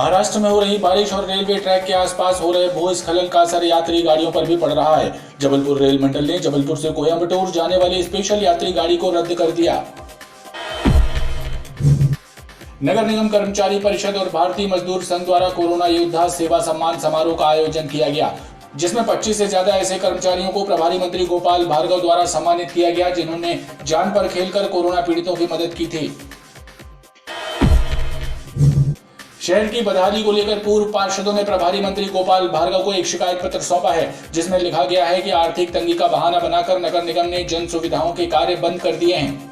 महाराष्ट्र में हो रही बारिश और रेलवे ट्रैक के आसपास हो रहे भूस्खलन का असर यात्री गाड़ियों पर भी पड़ रहा है। जबलपुर रेल मंडल ने जबलपुर से कोयंबटूर जाने वाली स्पेशल यात्री गाड़ी को रद्द कर दिया। नगर निगम कर्मचारी परिषद और भारतीय मजदूर संघ द्वारा कोरोना योद्धा सेवा सम्मान समारोह का आयोजन किया गया, जिसमें 25 से ज्यादा ऐसे कर्मचारियों को प्रभारी मंत्री गोपाल भार्गव द्वारा सम्मानित किया गया जिन्होंने जान पर खेलकर कोरोना पीड़ितों की मदद की थी। शहर की बदहाली को लेकर पूर्व पार्षदों ने प्रभारी मंत्री गोपाल भार्गव को एक शिकायत पत्र सौंपा है, जिसमें लिखा गया है कि आर्थिक तंगी का बहाना बनाकर नगर निगम ने जन सुविधाओं के कार्य बंद कर दिए हैं।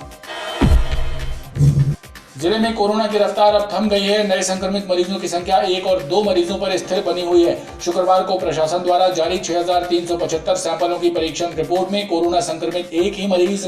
जिले में कोरोना की रफ्तार अब थम गई है। नए संक्रमित मरीजों की संख्या 1 और 2 मरीजों पर स्थिर बनी हुई है। शुक्रवार को प्रशासन द्वारा जारी 6375 सैंपलों की परीक्षण रिपोर्ट में कोरोना संक्रमित एक ही मरीज।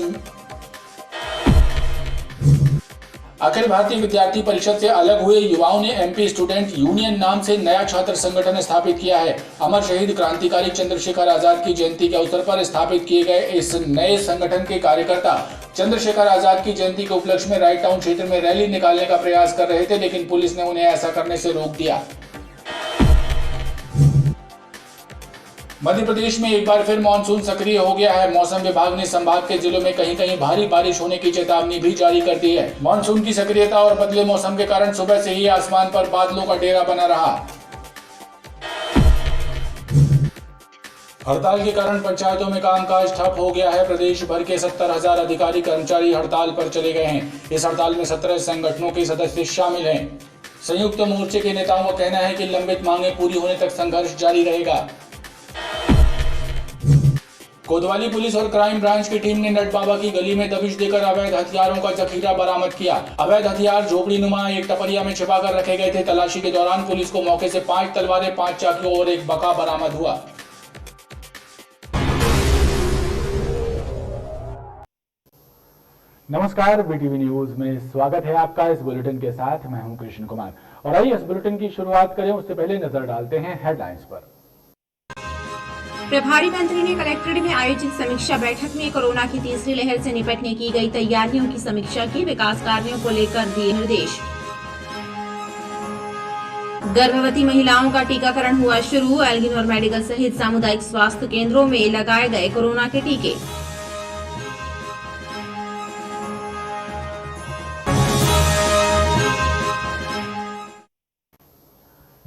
अखिल भारतीय विद्यार्थी परिषद से अलग हुए युवाओं ने एमपी स्टूडेंट यूनियन नाम से नया छात्र संगठन स्थापित किया है। अमर शहीद क्रांतिकारी चंद्रशेखर आजाद की जयंती के अवसर पर स्थापित किए गए इस नए संगठन के कार्यकर्ता चंद्रशेखर आजाद की जयंती के उपलक्ष्य में राइट टाउन क्षेत्र में रैली निकालने का प्रयास कर रहे थे, लेकिन पुलिस ने उन्हें ऐसा करने से रोक दिया। मध्य प्रदेश में एक बार फिर मानसून सक्रिय हो गया है। मौसम विभाग ने संभाग के जिलों में कहीं कहीं भारी बारिश होने की चेतावनी भी जारी कर दी है। मानसून की सक्रियता और बदले मौसम के कारण सुबह से ही आसमान पर बादलों का डेरा बना रहा। हड़ताल के कारण पंचायतों में कामकाज ठप हो गया है। प्रदेश भर के 70,000 अधिकारी कर्मचारी हड़ताल पर चले गए हैं। इस हड़ताल में 17 संगठनों के सदस्य शामिल हैं। संयुक्त मोर्चे के नेताओं का कहना है कि लंबित मांगे पूरी होने तक संघर्ष जारी रहेगा। कोतवाली पुलिस और क्राइम ब्रांच की टीम ने नट बाबा की गली में दबिश देकर अवैध हथियारों का जखीरा बरामद किया। अवैध हथियार झोपड़ी नुमा एक टपरिया में छिपाकर रखे गए थे। तलाशी के दौरान पुलिस को मौके से 5 तलवारें, 5 चाकू और एक बका बरामद हुआ। नमस्कार, बीटीवी न्यूज में स्वागत है आपका। इस बुलेटिन के साथ मैं हूं कृष्ण कुमार और आइए इस बुलेटिन की शुरुआत करें। उससे पहले नजर डालते हैं हेडलाइंस पर। प्रभारी मंत्री ने कलेक्ट्रेट में आयोजित समीक्षा बैठक में कोरोना की तीसरी लहर से निपटने की गई तैयारियों की समीक्षा की। विकास कार्यों को लेकर दिए निर्देश। गर्भवती महिलाओं का टीकाकरण हुआ शुरू। एल्गिनोर मेडिकल सहित सामुदायिक स्वास्थ्य केंद्रों में लगाए गए कोरोना के टीके।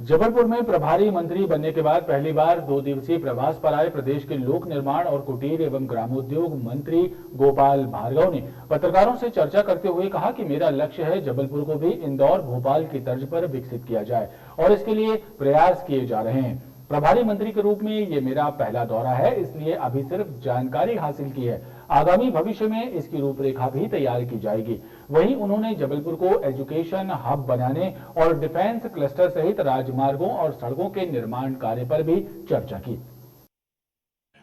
जबलपुर में प्रभारी मंत्री बनने के बाद पहली बार 2 दिवसीय प्रवास पर आए प्रदेश के लोक निर्माण और कुटीर एवं ग्रामोद्योग मंत्री गोपाल भार्गव ने पत्रकारों से चर्चा करते हुए कहा कि मेरा लक्ष्य है जबलपुर को भी इंदौर, भोपाल की तर्ज पर विकसित किया जाए और इसके लिए प्रयास किए जा रहे हैं। प्रभारी मंत्री के रूप में ये मेरा पहला दौरा है, इसलिए अभी सिर्फ जानकारी हासिल की है। आगामी भविष्य में इसकी रूपरेखा भी तैयार की जाएगी। वहीं उन्होंने जबलपुर को एजुकेशन हब बनाने और डिफेंस क्लस्टर सहित राजमार्गों और सड़कों के निर्माण कार्य पर भी चर्चा की।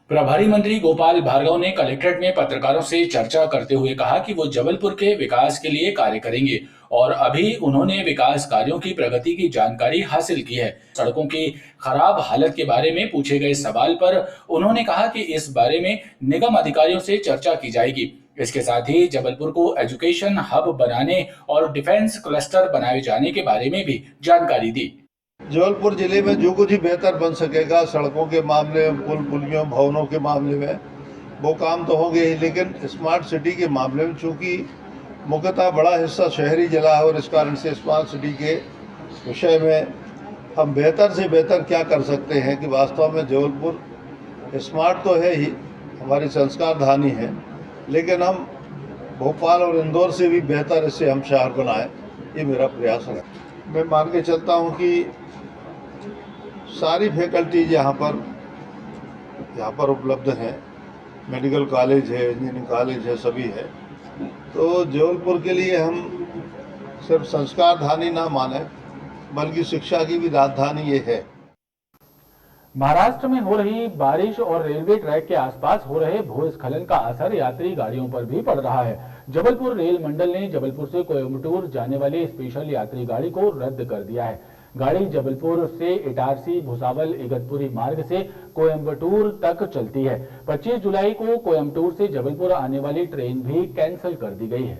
प्रभारी मंत्री गोपाल भार्गव ने कलेक्ट्रेट में पत्रकारों से चर्चा करते हुए कहा कि वो जबलपुर के विकास के लिए कार्य करेंगे और अभी उन्होंने विकास कार्यों की प्रगति की जानकारी हासिल की है। सड़कों की खराब हालत के बारे में पूछे गए सवाल पर उन्होंने कहा कि इस बारे में निगम अधिकारियों से चर्चा की जाएगी। इसके साथ ही जबलपुर को एजुकेशन हब बनाने और डिफेंस क्लस्टर बनाए जाने के बारे में भी जानकारी दी। जबलपुर जिले में जो कुछ ही बेहतर बन सकेगा सड़कों के मामले में, पुल पुलियों, भवनों के मामले में, वो काम तो होंगे ही, लेकिन स्मार्ट सिटी के मामले में चूँकि मुख्यतः बड़ा हिस्सा शहरी जिला है और इस कारण से स्मार्ट सिटी के विषय में हम बेहतर से बेहतर क्या कर सकते हैं कि वास्तव में जबलपुर स्मार्ट तो है ही, हमारी संस्कार धानी है, लेकिन हम भोपाल और इंदौर से भी बेहतर इससे हम शहर बनाएं, ये मेरा प्रयास है। मैं मान के चलता हूँ कि सारी फैकल्टीज यहाँ पर उपलब्ध हैं। मेडिकल कॉलेज है, इंजीनियरिंग कॉलेज है, सभी है। तो जबलपुर के लिए हम सिर्फ संस्कार धानी ना माने बल्कि शिक्षा की भी राजधानी ये है। महाराष्ट्र में हो रही बारिश और रेलवे ट्रैक के आसपास हो रहे भूस्खलन का असर यात्री गाड़ियों पर भी पड़ रहा है। जबलपुर रेल मंडल ने जबलपुर से कोयंबटूर जाने वाली स्पेशल यात्री गाड़ी को रद्द कर दिया है। गाड़ी जबलपुर से इटारसी, भुसावल, इगतपुरी मार्ग से कोयंबटूर तक चलती है। 25 जुलाई को कोयंबटूर से जबलपुर आने वाली ट्रेन भी कैंसिल कर दी गई है।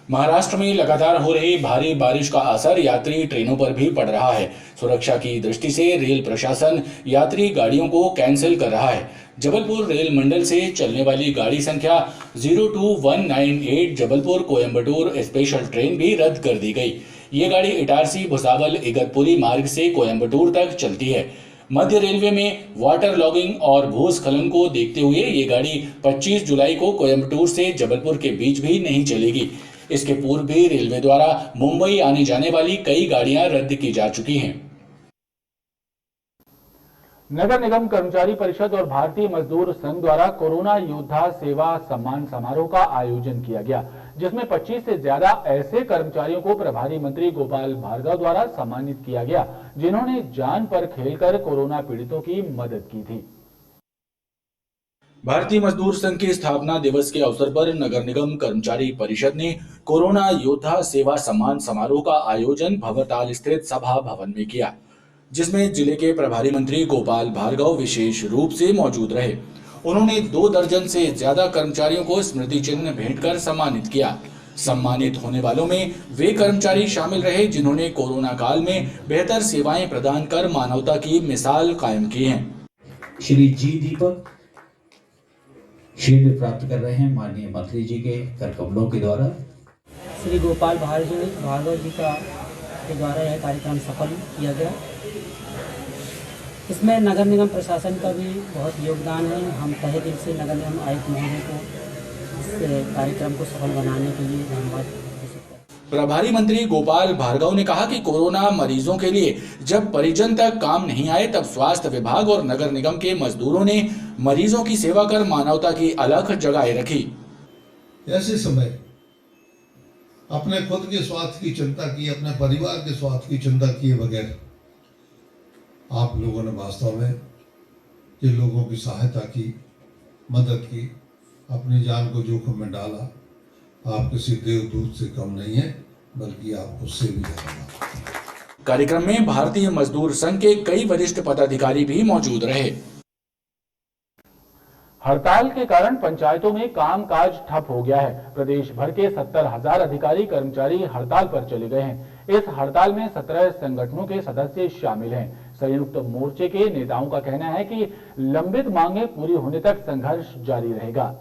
महाराष्ट्र में लगातार हो रही भारी बारिश का असर यात्री ट्रेनों पर भी पड़ रहा है। सुरक्षा की दृष्टि से रेल प्रशासन यात्री गाड़ियों को कैंसिल कर रहा है। जबलपुर रेल मंडल से चलने वाली गाड़ी संख्या 02198 जबलपुर कोयंबटूर स्पेशल ट्रेन भी रद्द कर दी गई। ये गाड़ी इटारसी भुसावल इगतपुरी मार्ग से कोयंबटूर तक चलती है। मध्य रेलवे में वाटर लॉगिंग और भूस्खलन को देखते हुए ये गाड़ी 25 जुलाई को कोयंबटूर से जबलपुर के बीच भी नहीं चलेगी। इसके पूर्व भी रेलवे द्वारा मुंबई आने जाने वाली कई गाड़ियां रद्द की जा चुकी हैं। नगर निगम कर्मचारी परिषद और भारतीय मजदूर संघ द्वारा कोरोना योद्धा सेवा सम्मान समारोह का आयोजन किया गया, जिसमें 25 से ज्यादा ऐसे कर्मचारियों को प्रभारी मंत्री गोपाल भार्गव द्वारा सम्मानित किया गया, जिन्होंने जान पर खेलकर कोरोना पीड़ितों की मदद की थी। भारतीय मजदूर संघ के स्थापना दिवस के अवसर पर नगर निगम कर्मचारी परिषद ने कोरोना योद्धा सेवा सम्मान समारोह का आयोजन भवरताल स्थित सभा भवन में किया, जिसमें जिले के प्रभारी मंत्री गोपाल भार्गव विशेष रूप से मौजूद रहे। उन्होंने 2 दर्जन से ज्यादा कर्मचारियों को स्मृति चिन्ह भेंट कर सम्मानित किया। सम्मानित होने वालों में वे कर्मचारी शामिल रहे जिन्होंने कोरोना काल में बेहतर सेवाएं प्रदान कर मानवता की मिसाल कायम की है। श्री जी दीपक शील्ड प्राप्त कर रहे हैं माननीय मंत्री जी के करकमलों के द्वारा। श्री गोपाल भार्गव जी के द्वारा यह कार्यक्रम सफल किया गया। इसमें नगर निगम प्रशासन का भी बहुत योगदान है। हम तहे दिल से नगर निगम आयुक्त महोदय को इस कार्यक्रम को सफल बनाने के लिए धन्यवाद दे सकते हैं। प्रभारी मंत्री गोपाल भार्गव ने कहा कि कोरोना मरीजों के लिए जब परिजन तक काम नहीं आए, तब स्वास्थ्य विभाग और नगर निगम के मजदूरों ने मरीजों की सेवा कर मानवता की अलख जगाए रखी। ऐसे समय अपने खुद के स्वास्थ्य की चिंता की, अपने परिवार के स्वास्थ्य की चिंता किए बगैर आप लोगों ने वास्तव में जिन लोगों की सहायता की, मदद की, अपनी जान को जोखिम में डाला, आप किसी देवदूत से कम नहीं है, बल्कि आप उससे भी ज्यादा। कार्यक्रम में भारतीय मजदूर संघ के कई वरिष्ठ पदाधिकारी भी मौजूद रहे। हड़ताल के कारण पंचायतों में कामकाज ठप हो गया है। प्रदेश भर के 70,000 अधिकारी कर्मचारी हड़ताल पर चले गए हैं। इस हड़ताल में 17 संगठनों के सदस्य शामिल हैं। संयुक्त मोर्चे के नेताओं का कहना है कि लंबित मांगे पूरी होने तक संघर्ष जारी रहेगा।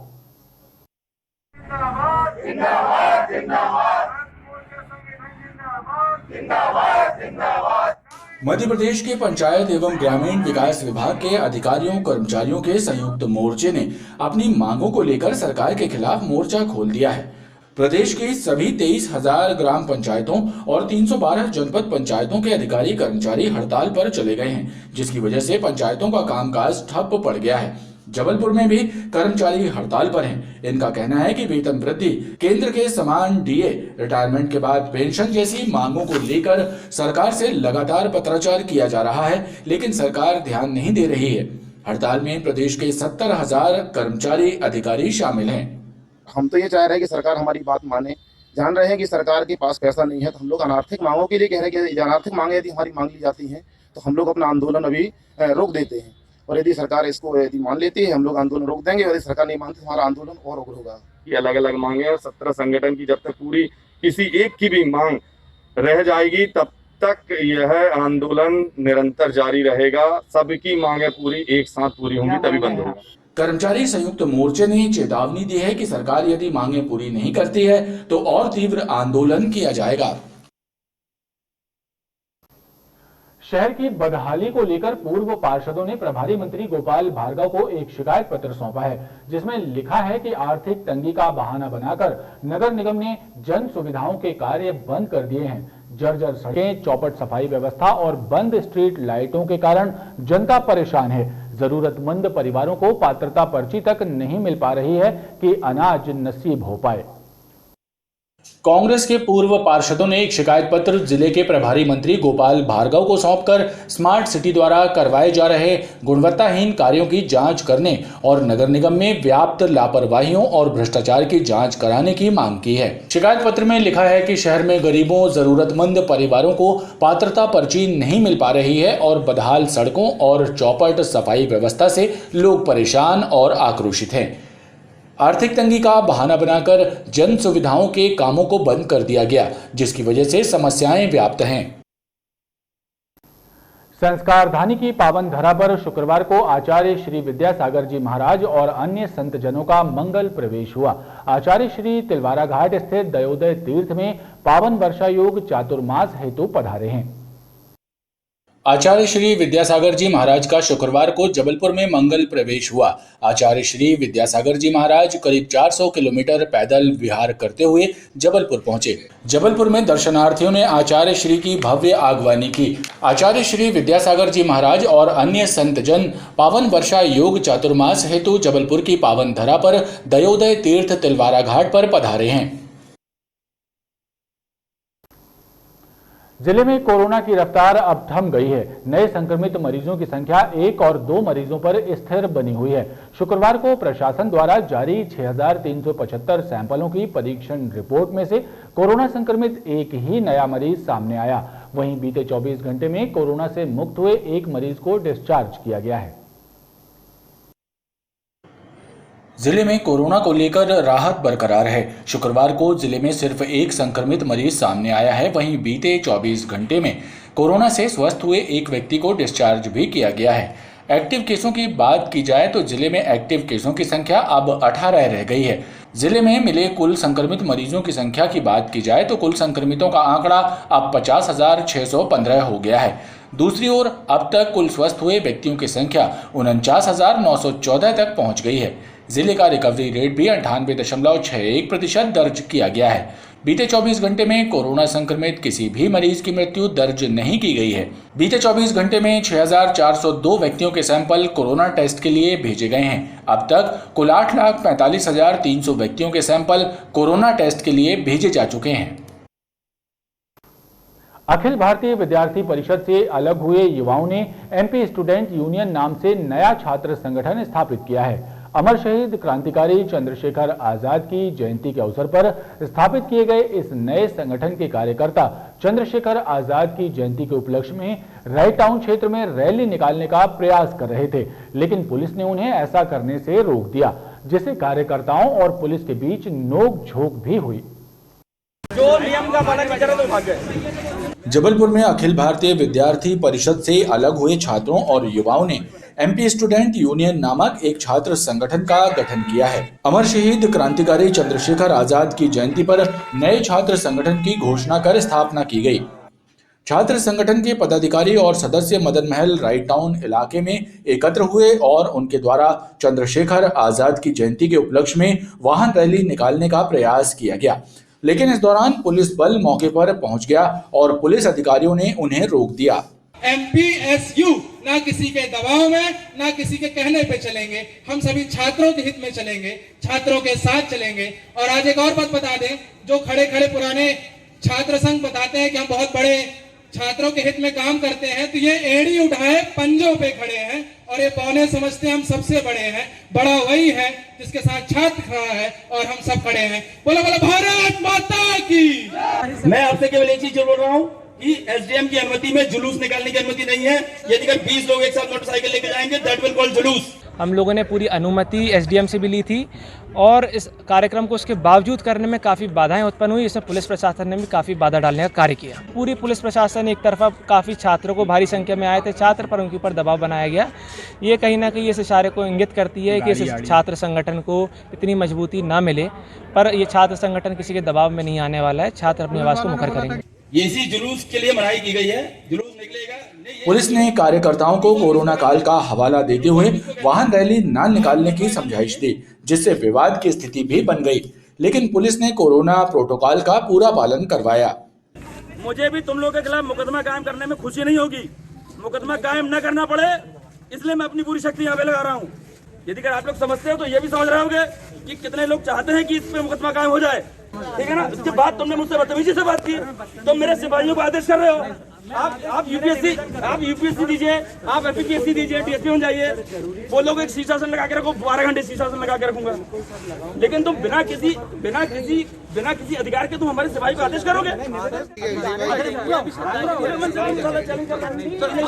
जिंदाबाद, जिंदाबाद, जिंदाबाद, जिंदाबाद, जिंदाबाद। मध्य प्रदेश के पंचायत एवं ग्रामीण विकास विभाग के अधिकारियों कर्मचारियों के संयुक्त मोर्चे ने अपनी मांगों को लेकर सरकार के खिलाफ मोर्चा खोल दिया है। प्रदेश की सभी 23,000 ग्राम पंचायतों और 312 जनपद पंचायतों के अधिकारी कर्मचारी हड़ताल पर चले गए हैं, जिसकी वजह से पंचायतों का कामकाज ठप पड़ गया है। जबलपुर में भी कर्मचारी हड़ताल पर हैं। इनका कहना है कि वेतन वृद्धि, केंद्र के समान डीए, रिटायरमेंट के बाद पेंशन जैसी मांगों को लेकर सरकार से लगातार पत्राचार किया जा रहा है, लेकिन सरकार ध्यान नहीं दे रही है। हड़ताल में प्रदेश के 70,000 कर्मचारी अधिकारी शामिल हैं। हम तो ये चाह रहे हैं कि सरकार हमारी बात माने। जान रहे हैं कि सरकार के पास पैसा नहीं है, तो हम लोग अनार्थिक मांगों के लिए कह रहे हैं कि अनार्थिक मांगे यदि हमारी मांग ली जाती हैं तो हम लोग अपना आंदोलन अभी रोक देते हैं, और यदि सरकार इसको यदि मान लेती है हम लोग आंदोलन रोक देंगे, और यदि सरकार नहीं मानती तो हमारा आंदोलन और उग्र होगा। ये अलग अलग मांगे हैं 17 संगठन की, जब तक पूरी किसी एक की भी मांग रह जाएगी तब तक यह आंदोलन निरंतर जारी रहेगा। सबकी मांगे पूरी एक साथ पूरी होंगी तभी बंद होगा। कर्मचारी संयुक्त मोर्चे ने चेतावनी दी है कि सरकार यदि मांगे पूरी नहीं करती है तो और तीव्र आंदोलन किया जाएगा। शहर की बदहाली को लेकर पूर्व पार्षदों ने प्रभारी मंत्री गोपाल भार्गव को एक शिकायत पत्र सौंपा है, जिसमें लिखा है कि आर्थिक तंगी का बहाना बनाकर नगर निगम ने जन सुविधाओं के कार्य बंद कर दिए हैं। जर्जर सड़कें, चौपट सफाई व्यवस्था और बंद स्ट्रीट लाइटों के कारण जनता परेशान है। जरूरतमंद परिवारों को पात्रता पर्ची तक नहीं मिल पा रही है कि अनाज नसीब हो पाए। कांग्रेस के पूर्व पार्षदों ने एक शिकायत पत्र जिले के प्रभारी मंत्री गोपाल भार्गव को सौंपकर स्मार्ट सिटी द्वारा करवाए जा रहे गुणवत्ताहीन कार्यों की जांच करने और नगर निगम में व्याप्त लापरवाहियों और भ्रष्टाचार की जांच कराने की मांग की है। शिकायत पत्र में लिखा है कि शहर में गरीबों, जरूरतमंद परिवारों को पात्रता पर्ची नहीं मिल पा रही है और बदहाल सड़कों और चौपट सफाई व्यवस्था से लोग परेशान और आक्रोशित हैं। आर्थिक तंगी का बहाना बनाकर जन सुविधाओं के कामों को बंद कर दिया गया, जिसकी वजह से समस्याएं व्याप्त हैं। संस्कारधानी की पावन धरा पर शुक्रवार को आचार्य श्री विद्यासागर जी महाराज और अन्य संत जनों का मंगल प्रवेश हुआ। आचार्य श्री तिलवारा घाट स्थित दयोदय तीर्थ में पावन वर्षा योग चातुर्मास हेतु पधारे हैं। आचार्य श्री विद्यासागर जी महाराज का शुक्रवार को जबलपुर में मंगल प्रवेश हुआ। आचार्य श्री विद्यासागर जी महाराज करीब 400 किलोमीटर पैदल विहार करते हुए जबलपुर पहुंचे। जबलपुर में दर्शनार्थियों ने आचार्य श्री की भव्य आगवानी की। आचार्य श्री विद्यासागर जी महाराज और अन्य संत जन पावन वर्षा योग चातुर्मास हेतु जबलपुर की पावन धरा पर दयोदय तीर्थ तिलवारा घाट पर पधारे हैं। जिले में कोरोना की रफ्तार अब थम गई है। नए संक्रमित मरीजों की संख्या 1 और 2 मरीजों पर स्थिर बनी हुई है। शुक्रवार को प्रशासन द्वारा जारी 6,375 सैंपलों की परीक्षण रिपोर्ट में से कोरोना संक्रमित एक ही नया मरीज सामने आया। वहीं बीते 24 घंटे में कोरोना से मुक्त हुए एक मरीज को डिस्चार्ज किया गया है। जिले में कोरोना को लेकर राहत बरकरार है। शुक्रवार को जिले में सिर्फ एक संक्रमित मरीज सामने आया है। वहीं बीते 24 घंटे में कोरोना से स्वस्थ हुए एक व्यक्ति को डिस्चार्ज भी किया गया है। एक्टिव केसों की बात की जाए तो जिले में एक्टिव केसों की संख्या अब 18 रह गई है। जिले में मिले कुल संक्रमित मरीजों की संख्या की बात की जाए तो कुल संक्रमितों का आंकड़ा अब 50,615 हो गया है। दूसरी ओर अब तक कुल स्वस्थ हुए व्यक्तियों की संख्या 49,914 तक पहुंच गई है। जिले का रिकवरी रेट भी 98.61% दर्ज किया गया है। बीते 24 घंटे में कोरोना संक्रमित किसी भी मरीज की मृत्यु दर्ज नहीं की गई है। बीते 24 घंटे में 6,402 व्यक्तियों के सैंपल कोरोना टेस्ट के लिए भेजे गए हैं। अब तक कुल 8,45,300 व्यक्तियों के सैंपल कोरोना टेस्ट के लिए भेजे जा चुके हैं। अखिल भारतीय विद्यार्थी परिषद से अलग हुए युवाओं ने एमपी स्टूडेंट यूनियन नाम से नया छात्र संगठन स्थापित किया है। अमर शहीद क्रांतिकारी चंद्रशेखर आजाद की जयंती के अवसर पर स्थापित किए गए इस नए संगठन के कार्यकर्ता चंद्रशेखर आजाद की जयंती के उपलक्ष्य में राइट टाउन क्षेत्र में रैली निकालने का प्रयास कर रहे थे, लेकिन पुलिस ने उन्हें ऐसा करने से रोक दिया, जिससे कार्यकर्ताओं और पुलिस के बीच नोक-झोंक भी हुई। जो नियम का पालन नहीं कर रहे तो भाग गए। जबलपुर में अखिल भारतीय विद्यार्थी परिषद से अलग हुए छात्रों और युवाओं ने एमपी स्टूडेंट यूनियन नामक एक छात्र संगठन का गठन किया है। अमर शहीद क्रांतिकारी चंद्रशेखर आजाद की जयंती पर नए छात्र संगठन की घोषणा कर स्थापना की गई। छात्र संगठन के पदाधिकारी और सदस्य मदन महल राइट टाउन इलाके में एकत्र हुए और उनके द्वारा चंद्रशेखर आजाद की जयंती के उपलक्ष्य में वाहन रैली निकालने का प्रयास किया गया, लेकिन इस दौरान पुलिस बल मौके पर पहुंच गया और पुलिस अधिकारियों ने उन्हें रोक दिया। एमपीएसयू ना किसी के दबाव में ना किसी के कहने पे चलेंगे। हम सभी छात्रों के हित में चलेंगे, छात्रों के साथ चलेंगे। और आज एक और बात बता दें, जो खड़े खड़े पुराने छात्र संघ बताते हैं कि हम बहुत बड़े छात्रों के हित में काम करते हैं, तो ये एड़ी उठाए पंजों पे खड़े हैं और ये पौने समझते हैं हम सबसे बड़े हैं। बड़ा वही है जिसके साथ छात्र खड़ा है और हम सब खड़े हैं। बोलो बोलो भारत माता की। मैं आपसे केवल एक चीज बोल रहा हूँ कि एसडीएम की अनुमति में जुलूस निकालने की अनुमति नहीं है। यदि 20 लोग एक साथ मोटरसाइकिल लेके जाएंगे, दैट विल कॉल जुलूस। हम लोगों ने पूरी अनुमति एसडीएम से भी ली थी और इस कार्यक्रम को उसके बावजूद करने में काफ़ी बाधाएं उत्पन्न हुई। इसमें पुलिस प्रशासन ने भी काफ़ी बाधा डालने का कार्य किया। पूरी पुलिस प्रशासन एक तरफा काफ़ी छात्रों को भारी संख्या में आए थे छात्र, पर उनके ऊपर दबाव बनाया गया। ये कहीं ना कहीं इस इशारे को इंगित करती है कि इस छात्र संगठन को इतनी मजबूती ना मिले, पर ये छात्र संगठन किसी के दबाव में नहीं आने वाला है। छात्र अपनी आवाज़ को मुखर करेंगे। ये इसी जुलूस के लिए मनाई की गई है। जुलूस निकलेगा। पुलिस ने कार्यकर्ताओं को कोरोना काल का हवाला देते हुए वाहन रैली न निकालने की समझाइश दी, जिससे विवाद की स्थिति भी बन गई, लेकिन पुलिस ने कोरोना प्रोटोकॉल का पूरा पालन करवाया। मुझे भी तुम लोगों के खिलाफ मुकदमा कायम करने में खुशी नहीं होगी। मुकदमा कायम न करना पड़े, इसलिए मैं अपनी पूरी शक्ति यहाँ पे लगा रहा हूँ। यदि आप लोग समझते हो तो ये भी समझ रहे होंगे कि कितने लोग चाहते हैं कि इस पे मुकदमा कायम हो जाए, ठीक है ना। इसके बाद तुमने मुझसे बदतमीजी से बात की, तुम मेरे सिपाहियों को आदेश कर रहे हो। आप यूपीएससी दीजिए, आप एपीपीएससी दीजिए, डीएसपी बन जाइए। वो लोग एक शीशासन लगा के रखो, 12 घंटे शीशासन लगा के रखूंगा, लेकिन तुम बिना किसी अधिकार के तुम हमारे सिपाही को आदेश करोगे।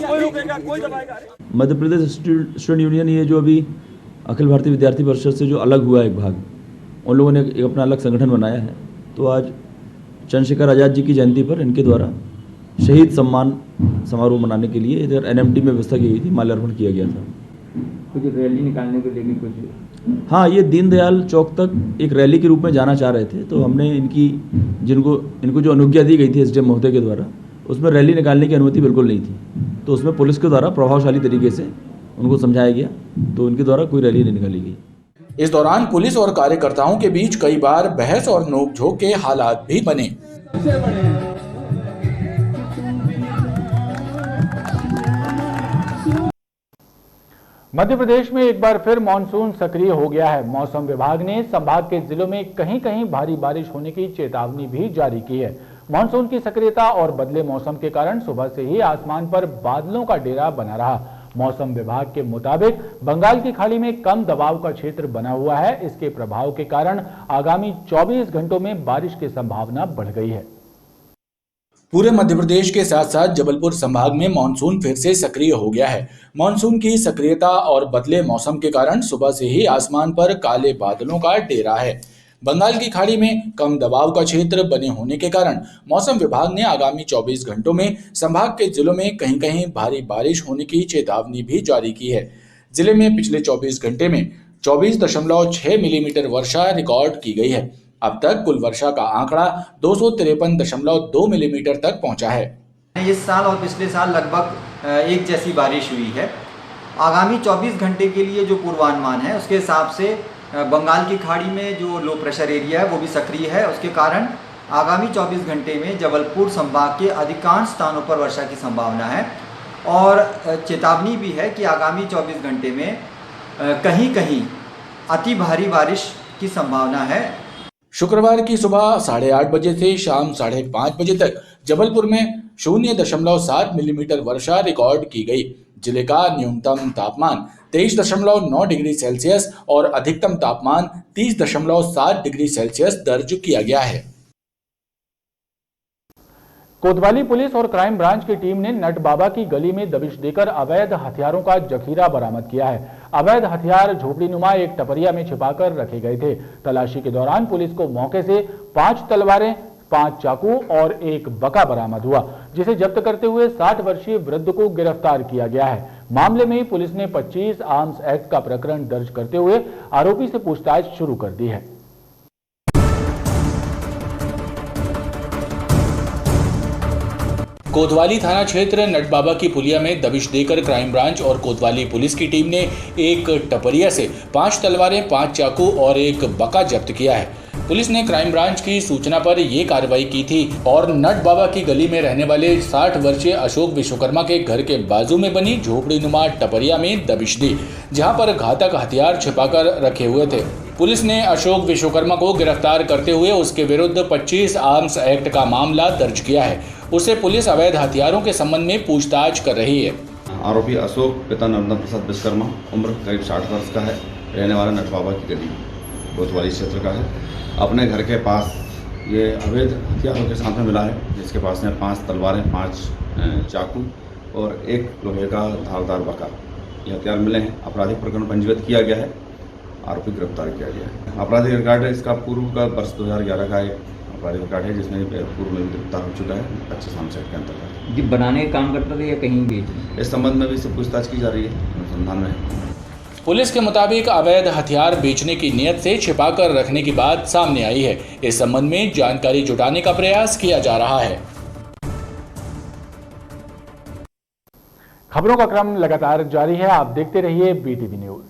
कोई रोकेगा, कोई दबाएगा। मध्य प्रदेश स्टूडेंट यूनियन, ये जो अभी अखिल भारतीय विद्यार्थी परिषद से जो अलग हुआ एक भाग, उन लोगों ने एक अपना अलग संगठन बनाया है। तो आज चंद्रशेखर आज़ाद जी की जयंती पर इनके द्वारा शहीद सम्मान समारोह मनाने के लिए इधर NMT में व्यवस्था की गई थी, माल्यार्पण किया गया था। कुछ रैली निकालने को लेकर कुछ, हाँ, ये दीनदयाल चौक तक एक रैली के रूप में जाना चाह रहे थे, तो हमने इनको जो अनुज्ञा दी गई थी SDM महोदय के द्वारा, उसमें रैली निकालने की अनुमति बिल्कुल नहीं थी। तो उसमें पुलिस के द्वारा प्रभावशाली तरीके से उनको समझाया गया, तो उनके द्वारा कोई रैली नहीं निकाली गई। इस दौरान पुलिस और कार्यकर्ताओं के बीच कई बार बहस और नोकझोंक के हालात भी बने। मध्य प्रदेश में एक बार फिर मानसून सक्रिय हो गया है। मौसम विभाग ने संभाग के जिलों में कहीं कहीं भारी बारिश होने की चेतावनी भी जारी की है। मानसून की सक्रियता और बदले मौसम के कारण सुबह से ही आसमान पर बादलों का डेरा बना रहा। मौसम विभाग के मुताबिक बंगाल की खाड़ी में कम दबाव का क्षेत्र बना हुआ है। इसके प्रभाव के कारण आगामी 24 घंटों में बारिश की संभावना बढ़ गई है। पूरे मध्य प्रदेश के साथ साथ जबलपुर संभाग में मानसून फिर से सक्रिय हो गया है। मानसून की सक्रियता और बदले मौसम के कारण सुबह से ही आसमान पर काले बादलों का डेरा है। बंगाल की खाड़ी में कम दबाव का क्षेत्र बने होने के कारण मौसम विभाग ने आगामी 24 घंटों में संभाग के जिलों में कहीं कहीं भारी बारिश होने की चेतावनी भी जारी की है। जिले में पिछले 24 घंटे में 24.6 मिलीमीटर वर्षा रिकॉर्ड की गई है। अब तक कुल वर्षा का आंकड़ा 253.2 मिलीमीटर तक पहुंचा है। इस साल और पिछले साल लगभग एक जैसी बारिश हुई है। आगामी 24 घंटे के लिए जो पूर्वानुमान है उसके हिसाब से बंगाल की खाड़ी में जो लो प्रेशर एरिया है वो भी सक्रिय है। उसके कारण आगामी 24 घंटे में जबलपुर संभाग के अधिकांश स्थानों पर वर्षा की संभावना है और चेतावनी भी है कि आगामी 24 घंटे में कहीं कहीं अति भारी बारिश की संभावना है। शुक्रवार की सुबह 8:30 बजे से शाम 5:30 बजे तक जबलपुर में 0.7 मिलीमीटर वर्षा रिकॉर्ड की गई। जिले का न्यूनतम तापमान 23.9 डिग्री सेल्सियस और अधिकतम तापमान 30.7 डिग्री सेल्सियस दर्ज किया गया है। कोतवाली पुलिस और क्राइम ब्रांच की टीम ने नट बाबा की गली में दबिश देकर अवैध हथियारों का जखीरा बरामद किया है। अवैध हथियार झोपड़ीनुमा एक टपरिया में छिपाकर रखे गए थे। तलाशी के दौरान पुलिस को मौके से 5 तलवारें, 5 चाकू और 1 बका बरामद हुआ, जिसे जब्त करते हुए 60 वर्षीय वृद्ध को गिरफ्तार किया गया है। मामले में ही पुलिस ने 25 आर्म्स एक्ट का प्रकरण दर्ज करते हुए आरोपी से पूछताछ शुरू कर दी है। कोतवाली थाना क्षेत्र नटबाबा की पुलिया में दबिश देकर क्राइम ब्रांच और कोतवाली पुलिस की टीम ने एक टपरिया से 5 तलवारें, 5 चाकू और 1 बका जब्त किया है। पुलिस ने क्राइम ब्रांच की सूचना पर यह कार्रवाई की थी और नट बाबा की गली में रहने वाले 60 वर्षीय अशोक विश्वकर्मा के घर के बाजू में बनी झोपड़ीनुमा टपरिया में दबिश दी, जहां पर घातक हथियार छिपाकर रखे हुए थे। पुलिस ने अशोक विश्वकर्मा को गिरफ्तार करते हुए उसके विरुद्ध 25 आर्म्स एक्ट का मामला दर्ज किया है। उससे पुलिस अवैध हथियारों के संबंध में पूछताछ कर रही है। आरोपी अशोक पिता नर्मदा प्रसाद विश्वकर्मा उम्र करीब 60 वर्ष का है, रहने वाला नटबाबा की गली कोतवाली क्षेत्र का है। अपने घर के पास ये अवैध हथियारों के साथ में मिला है, जिसके पास में 5 तलवारें, 5 चाकू और 1 लोहे का धारदार बका ये हथियार मिले हैं। आपराधिक प्रकरण पंजीबद्ध किया गया है, आरोपी गिरफ्तार किया गया है। आपराधिक रिकॉर्ड है इसका पूर्व का वर्ष 2011 का एक आपराधिक रिकॉर्ड है, जिसमें पूर्व में गिरफ्तार हो चुका है 25 आर्म्स एक्ट के अंतर्गत। जी बनाने का काम करता था या कहीं बेच? इस संबंध में भी इससे पूछताछ की जा रही है, अनुसंधान में। पुलिस के मुताबिक अवैध हथियार बेचने की नियत से छिपाकर रखने की बात सामने आई है। इस संबंध में जानकारी जुटाने का प्रयास किया जा रहा है। खबरों का क्रम लगातार जारी है, आप देखते रहिए BTV न्यूज।